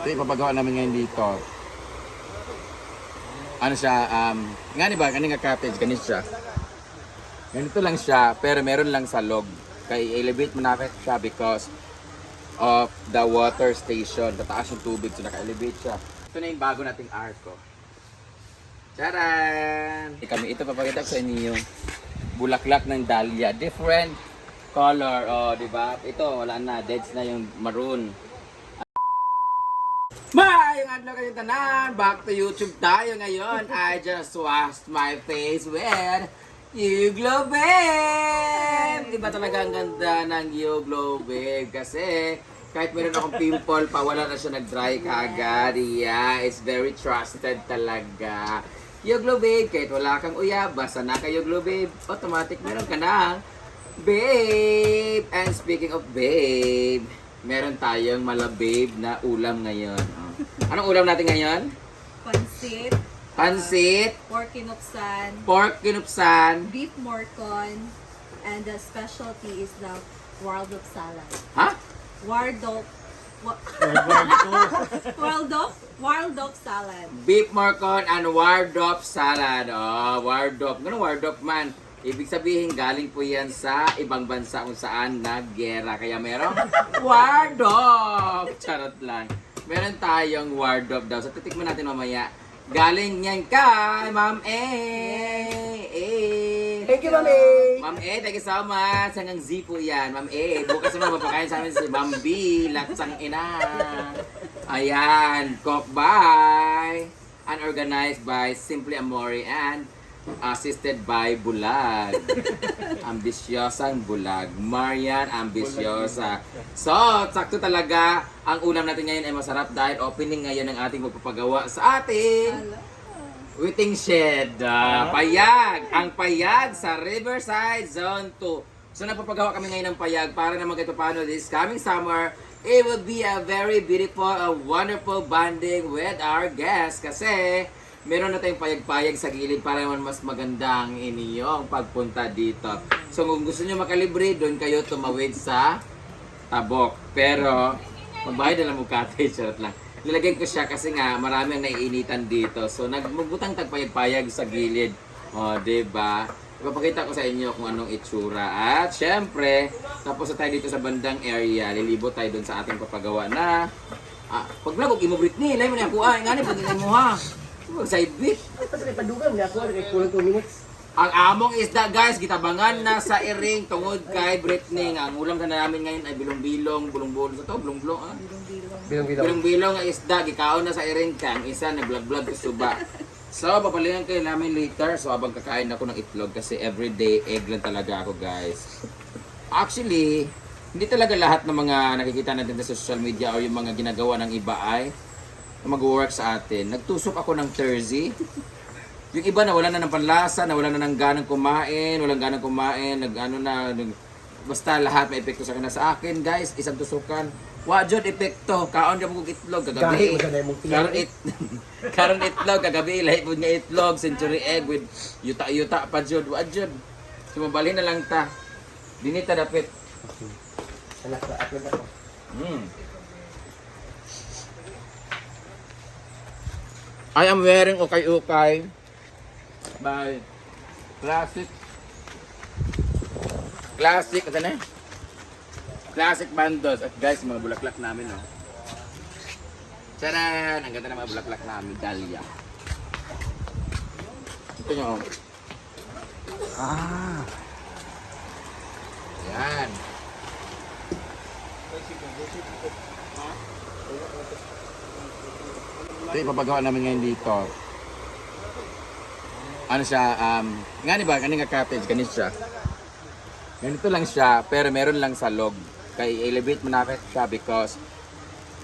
Ito ipapagawa namin ngayon dito. Ano siya, nga ba, kaning cottage, ganito siya. Ganito lang siya, pero meron lang sa log. Kaya i-elevate mo namin siya because of the water station. Tataas yung tubig, so naka-elevate siya. Ito na yung bago nating arko. Charan! Ito papakita ko sa inyo yung bulaklak ng dahlia. Different color, oh, di ba? Ito, wala na. Deads na yung maroon. Yung adlaw kayong tanan, back to YouTube tayo ngayon. I just washed my face with YouGlow Babe! Diba talaga ang ganda ng YouGlow Babe? Kasi kahit meron akong pimple pa, wala na siya nag-dry kaagad. Yeah, it's very trusted talaga. YouGlow Babe, kahit wala kang uyab, basta na kay YouGlow Babe, automatic meron ka na Babe! And speaking of Babe, meron tayong malababe na ulam ngayon. Oh. Anong ulam natin ngayon? Pansit. Pansit. Pork kinupsan. Pork kinupsan. Beef morcon. And the specialty is the Waldorf salad. Ha? Waldorf. Waldorf salad. Beef morcon and Waldorf salad. Oh, Waldorf. Ganun Waldorf man. Ibig sabihin, galing po yan sa ibang bansa kung saan naggera. Kaya merong Waldorf. Charot lang. Meron tayong Waldorf daw. So, titikman natin mamaya. Galing yan kay Ma'am A. Thank you, Ma'am A. Ma'am A, thank you so much. Hanggang Z po yan. Ma'am A, bukas naman mapakain sa amin si Ma'am B. Latsang ina. Ayan. Cook by and organized by Simply Amore and assisted by Bulag. Ambisyosang Bulag. Marian Ambisyosa. So, sakto talaga. Ang ulam natin ngayon ay masarap dahil opening ngayon ng ating magpapagawa sa ating waiting shed. Payag. Ang payag sa Riverside Zone 2. So, nagpapagawa kami ngayon ng payag para naman kahit paano this coming summer, it will be a very beautiful, a wonderful bonding with our guests. Kasi, meron na tayong payag-payag sa gilid para naman mas maganda ang inyong pagpunta dito. So kung gusto nyo makalibre, doon kayo tumawid sa Tabok. Pero, magbayad na lang mo cottage, charot lang. Nilagyan ko siya kasi nga marami ang naiinitan dito. So nagbutang tagpayag-payag sa gilid. O, diba? Ipapakita ko sa inyo kung anong itsura. At syempre, tapos na tayo dito sa bandang area. Lilibot tayo doon sa ating papagawa na pag vlog, imo Britney, lahi mo na ako. Nga pag mo ha. Side beat. Tapos may padugan niya ako, kulang 2 minutes. Ang among isda guys, gitabangan na sa iring tungod kay Britney. Ang ulam na namin ngayon ay bilong-bilong, bulong-bulong sa to, bulong-bulong ah. Bilang-bilang. Bilong-bilong ang isda, gikaon na sa iring kang isa nagblog-blog sa suba. So, papalingan kayo namin later. So, habang kakain ako ng itlog kasi everyday egg lang talaga ako guys. Actually, hindi talaga lahat ng mga nakikita natin sa social media o yung mga ginagawa ng iba ay mag-work sa atin. Nagtusok ako ng Thursday. Yung iba na wala na ng panlasa, na wala na ng ganang kumain, basta lahat may epekto sa kanila. Sa akin, guys, isang tusukan. Wajod epekto, kaon ka mo itlog kagabi. Karon itlog kagabi, lahi pud nga itlog, century egg with yuta-yuta pa jud. Wajod. Sumabalhin na lang ta. Dinita dapit. Anak sa upload ako. I am wearing ukay-ukay by Classic, ano na? Classic Bandos. At guys, mga bulaklak namin, no? Tcharan! Ang ganda ng mga bulaklak namin, dahlia. Ito nyo, oh. Yan. Ito ipapagawa namin ngayon dito. Ano siya, nga ba, kaning cottage, ganito siya. Ganito lang siya, pero meron lang sa log. Kaya i-elevate mo namin siya because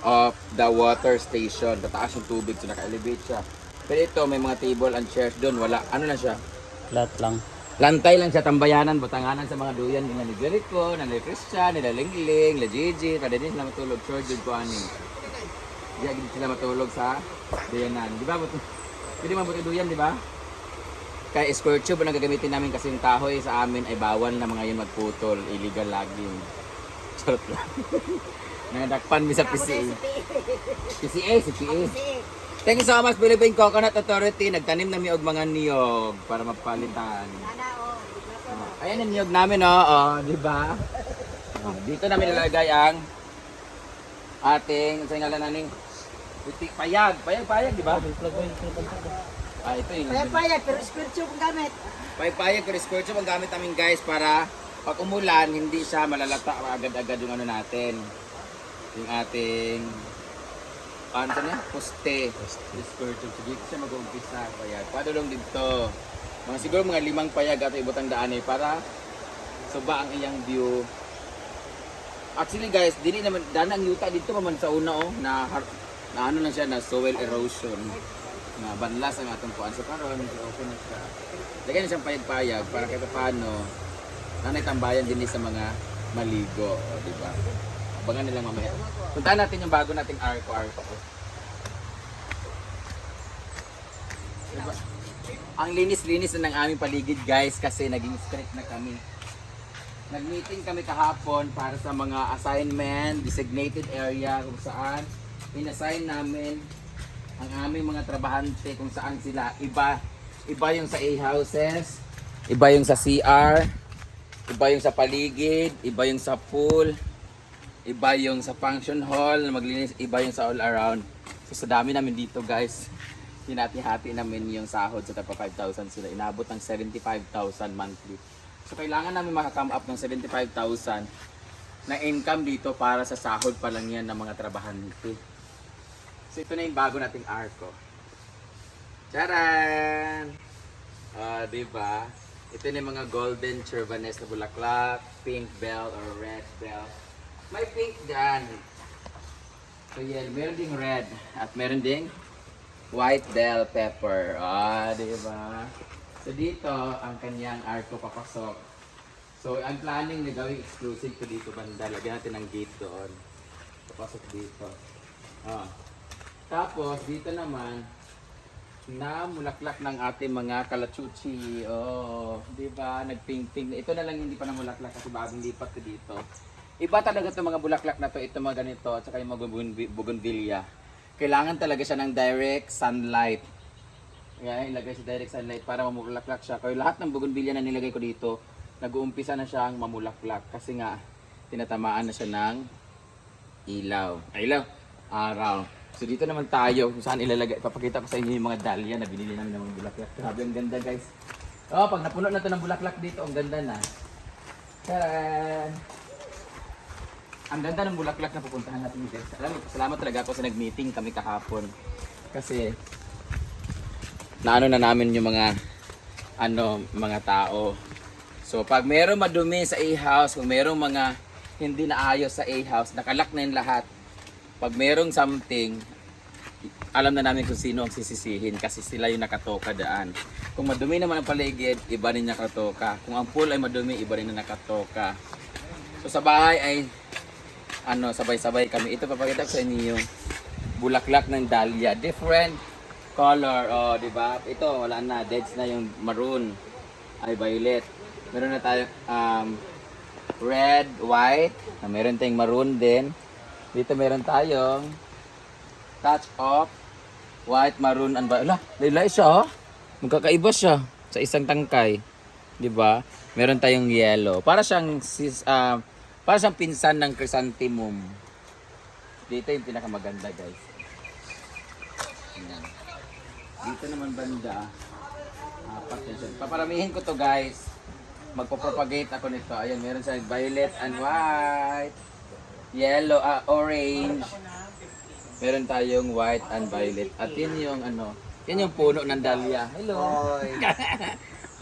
of the water station. Tataas yung tubig, so naka-elevate siya. Pero ito, may mga table and chairs doon. Wala, ano lang siya? Flat lang. Lantay lang siya, tambayanan, butanganan sa mga duyan. Ganyan ni Jericho, ni Christian, ni Lingling, ni Gigi. Kada din sila matulog, sure, dun ko aning. Diyan din sila matulog sa duyanan. Di ba? Pwede mabuti duyan, di ba? Kaya square tube ang gagamitin namin kasi yung kahoy sa amin ay bawal na mga yun magputol. Illegal lagi. Charot lang. Nangadakpan mi sa PCA. PCA. Thank you so much, Philippine Coconut Authority. Nagtanim na mi og mga niyog para mapalitan. Ayan ang niyog namin, di ba? Dito namin ilalagay ang ating, sa ngalan naning payag, di ba? Ito yung Payag, pero spiritual ang gamit. payag pero square ang gamit namin guys para pag umulan, hindi siya malalata agad-agad yung ano natin. Yung ating ano niya? Poste. Square tube. Sige siya mag-umpisa. Payag. Padulong dito. Siguro mga 5 payag ato ibutang daan para suba ang iyang view. Actually guys, dili naman dana ang yuta dito man sa una na ano lang siya na soil erosion. Na banlas ang atong kuan. So karon okay na siya. Lagyan na siyang payag-payag para kahit paano nanay tambayan din sa mga maligo, di ba? Abangan nilang mamaya. Puntahan natin yung bago nating arco. Diba? Ang linis-linis na ng aming paligid guys kasi naging strict na kami. Nag-meeting kami kahapon para sa mga assignment, designated area kung saan in-assign namin ang aming mga trabahante kung saan sila iba yung sa A-houses, iba yung sa CR, iba yung sa paligid, iba yung sa pool, iba yung sa function hall na maglinis, iba yung sa all around. So sa dami namin dito guys, hinati-hati namin yung sahod sa tapa 5,000 sila. Inabot ng 75,000 monthly. So kailangan namin maka-come up ng 75,000 na income dito para sa sahod pa lang yan ng mga trabahante. So ito na yung bago nating arco. Charan! Diba? Ito na yung mga golden chervanes na bulaklak, pink bell or red bell. May pink dyan. So yan, meron ding red at meron ding white bell pepper. Diba? So dito, ang kanyang arco papasok. So ang planning na gawing exclusive to dito banda. Lagyan natin ang gate doon. Papasok dito. Tapos dito naman, na mulaklak ng ating mga kalachuchi. Di ba? Nagping-ping. Ito na lang hindi pa na mulaklak kasi bagong lipat ko dito. Iba talaga itong mga bulaklak na to. Ito mga ganito at saka yung mga bougainvillea. Kailangan talaga siya ng direct sunlight. Kaya ilagay sa direct sunlight para mamulaklak siya. Kaya lahat ng bougainvillea na nilagay ko dito, nag-uumpisa na siyang mamulaklak kasi nga tinatamaan na siya ng araw. So dito naman tayo kung saan ilalagay. Papakita ko sa inyo yung mga dahlia na binili namin ng mga bulaklak. Grabe, ang ganda guys. Pag napuno na ito ng bulaklak dito, ang ganda na. Taran! Ang ganda ng bulaklak na pupuntahan natin guys. Salamat talaga ako sa nag-meeting kami kahapon. Kasi naano na namin yung mga mga tao. So pag mayroong madumi sa A-house, kung mayroong mga hindi naayos sa A-house, nakalak na yung lahat. Pag mayroong something, alam na namin kung sino ang sisisihin kasi sila yung nakatoka daan. Kung madumi naman ang paligid, iba rin nakatoka. Kung ang pool ay madumi, iba rin na nakatoka. So sa bahay ay sabay-sabay kami. Ito papakita ko sa inyo yung bulaklak ng dahlia. Different color, di ba? Ito wala na, deads na yung maroon ay violet. Meron na tayo red, white, meron tayong maroon din. Dito meron tayong touch of white, maroon, and violet. Laylay siya, magkakaiba siya sa isang tangkay. 'Di ba? Meron tayong yellow. Para siyang pinsan ng chrysanthemum. Dito yung pinakamaganda, guys. Ayan. Dito naman banda. Apat yan siya. Paparamihin ko to, guys. Magpo-propagate ako nito. Ayan, meron siyang violet and white. Yellow, orange. Meron tayong white and violet. At yun yung yan yung puno ng dahlia. Hello.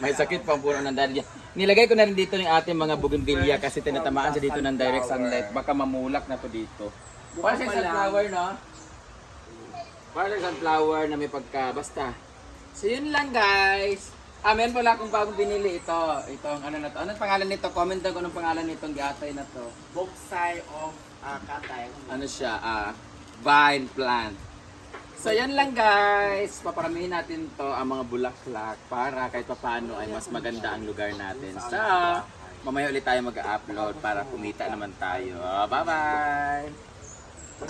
May sakit pang puno ng dahlia. Nilagay ko na rin dito yung ating mga bougainvillea kasi tinatamaan siya dito ng direct sunlight. Baka mamulak na to dito. Para sa sunflower, no? Para sa sunflower na may basta. So yun lang, guys. Meron pala akong bagong binili ito. Itong na to. Anong pangalan nito? Comment daw kung anong pangalan nitong gatay na to. Boksay of katay. Vine plant. So yan lang guys. Paparamihin natin to ang mga bulaklak para kahit paano ay mas maganda ang lugar natin. So, mamaya ulit tayo mag-upload para kumita naman tayo. Bye-bye!